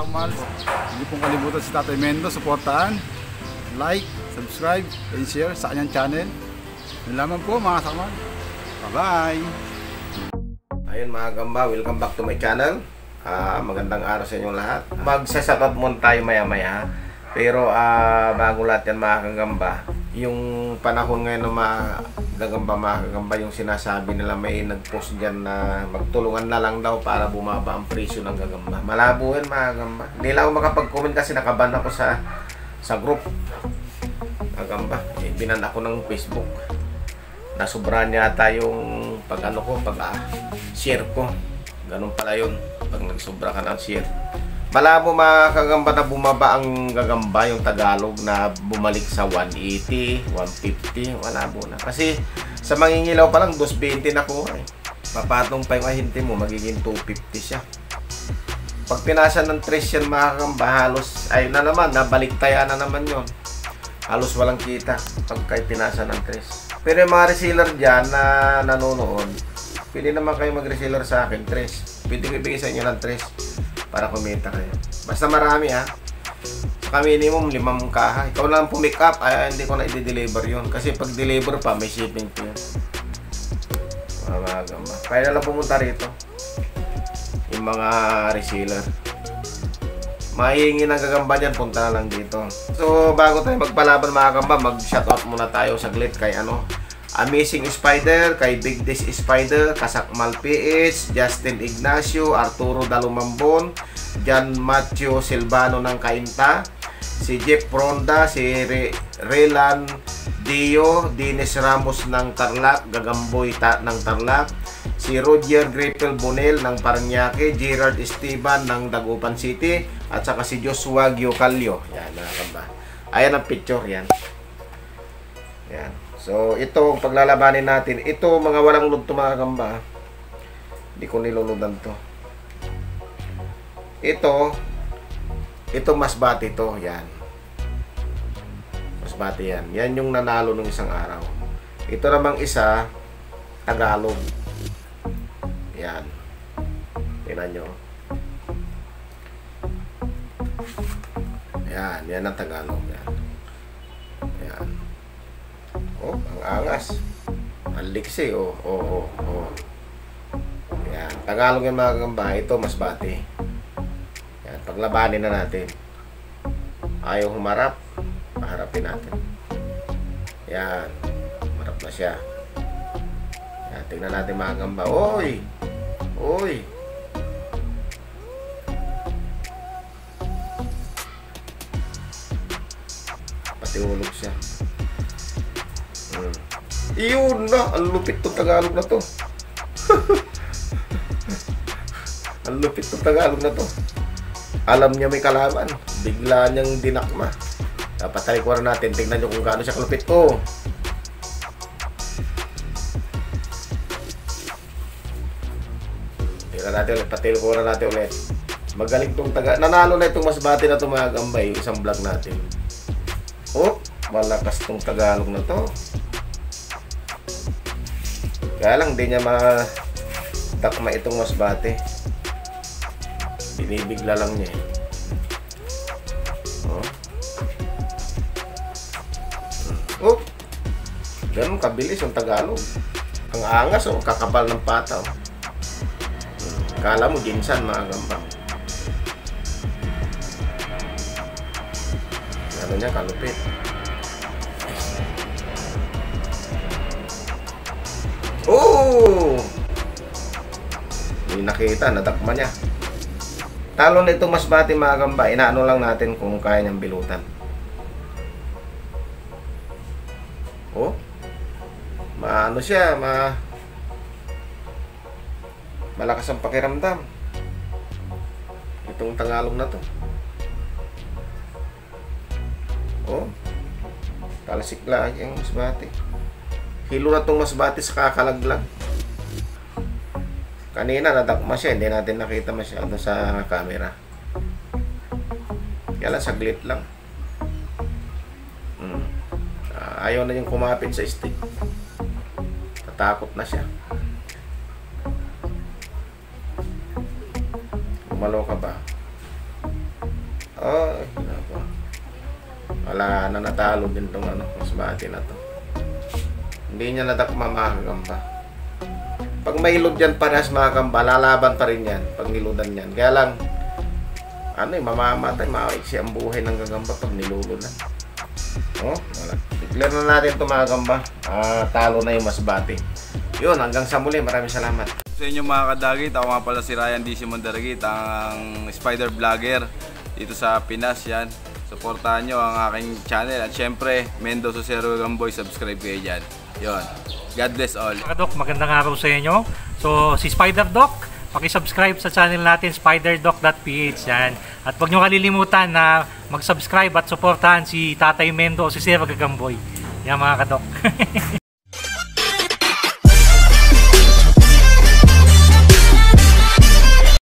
kasakmal. Hindi pong kalimutan si Tatay Mendo, suportahan, like, subscribe, and share sa kanyang channel. Yun lamang po mga kasakmal. Bye-bye! Ayun mga gamba, welcome back to my channel. Magandang araw sa inyong lahat. Magsasatot muna tayo maya-maya. Pero bago lahat yan mga kagamba, yung panahon ngayon ng mga kagamba, yung sinasabi nila may nag-post dyan na magtulungan na lang daw para bumaba ang presyo ng gagamba. Malabo yan mga kagamba. Hindi lang ako makapag-comment kasi nakaban ako sa group kagamba. Binan ako ng Facebook. Nasobrahan yata yung pag-share ko. Ganun pala yun. Pag nagsobra ka ng share. Malabo mga kagamba na bumaba ang gagamba, yung Tagalog na bumalik sa 180, 150. Malabo na. Kasi sa mangingilaw pa lang, 220 na ko eh. Papatong pa yung ahinti mo, magiging 250 siya. Pag pinasa ng 3 yan mga kagamba, halos, ay na naman, nabaliktaya na naman yon. Halos walang kita pag pinasa ng 3. Pero yung mga reseller dyan na nanonood, pwede naman kayo mag-reseller sa akin, 3. Pwede ko ibigay sa inyo ng 3 para kumita kayo. Basta marami ha. Saka minimum 5 kaha. Ikaw lang pumick up, hindi ko na i-deliver yun. Kasi pag deliver pa, may shipping fee yun. Mga gamba. Kaya na lang pumunta rito. Yung mga reseller. Mahihingi ng gagamba dyan, punta na lang dito. So, bago tayo magpalaban mga gamba, mag-shoutout muna tayo saglit kay Amazing Spider, kay Big Dish Spider, Kasakmal PH, Justin Ignacio, Arturo Dalumambon, John Matthew Silvano ng Kainta, si Jeff Ronda, si Relan Dio, Dennis Ramos ng Tarlac, Gagamboy ng Tarlac, si Roger Grapel Bonel ng Paranaque, Gerard Esteban ng Dagupan City, at saka si Joshua Giocalio. Yan, nakakamba. Ayan ang picture, yan. Yan. So, ito ang paglalabanin natin. Ito, mga walang load to mga gamba. Hindi ko niluludan to. Ito masbate to. Yan. Masbate yan. Yan yung nanalo ng isang araw. Ito namang isa, Tagalog. Yan. Tingnan nyo. Yan. Yan ang Tagalog. Yan. Yan. Oh, ang angas. Ang liksi, oh. Yan. Tagalog yung mga gamba. Ito, masbate. Yan. Paglabanin na natin. Ayaw humarap. Paharapin natin. Yan. Humarap na siya. Yan. Tingnan natin mga gamba. Oy! Oy! Pati ulog siya. Iyon na, ang lupit to Tagalog na to. Ang lupit to Tagalog na to. Alam niya may kalaban, bigla niyang dinakma. Dapat talikuran natin, tingnan niyo kung gaano siya kalupit. Oh. Tingnan natin ulit, patilikuran natin ulit. Magaling tong nanalo na itong masbate na itong mga gambay, isang vlog natin. Oh, malakas tong Tagalog na to. Kaya lang, di niya matakma itong masbate. Binibigla lang niya. Oh. Oh. Ganun kabilis yung Tagalog. Ang angas, oh. Kakapal ng pata, oh. Kala mo, ginsan, mga gambang. Ano niya, kalupit. Oh! Hindi nakita, nadakma niya. Talo na itong masbate mga gamba. Inaano lang natin kung kaya niyang bilutan. Oh? Maano siya, malakas ang pakiramdam. Itong Tagalog na to. Oh? Talasik lang yung masbate. Hilo na itong masbate sa kakalaglag. Kanina nadakma siya, hindi natin nakita masyado sa camera. Kaya lang, saglit lang. Ayaw na yung kumapit sa stick. Tatakot na siya. Gumalaw ka ba? Oh, nako. Wala na, natalo din tong ano, Masbate na to. Hindi niya nadakma mga kagamba. Pag may ilod yan parehas mga kagamba, lalaban pa rin yan pag niludan yan. Kaya lang, ano eh, mamamatay, maiksi ang buhay ng gagamba pag niluludan. Oh, wala. Declare na natin ito mga kagamba. Talo na yung Masbate. Yun, hanggang sa muli, maraming salamat. Sa inyo mga kadagit, ako nga pala si Ryan D. Simondaragit, ang spider vlogger dito sa Pinas. Yan, supportahan nyo ang aking channel. At syempre, Mendo Susero Gamboy, subscribe kayo dyan. Yun, God bless all. Mga Doc, magandang araw sa inyo. So, si Spider Doc, paki-subscribe sa channel natin, spiderdoc.ph yan. At huwag nyo kalilimutan na mag-subscribe at supportahan si Tatay Mendo o si Sir Gagamboy. Yan mga kadok.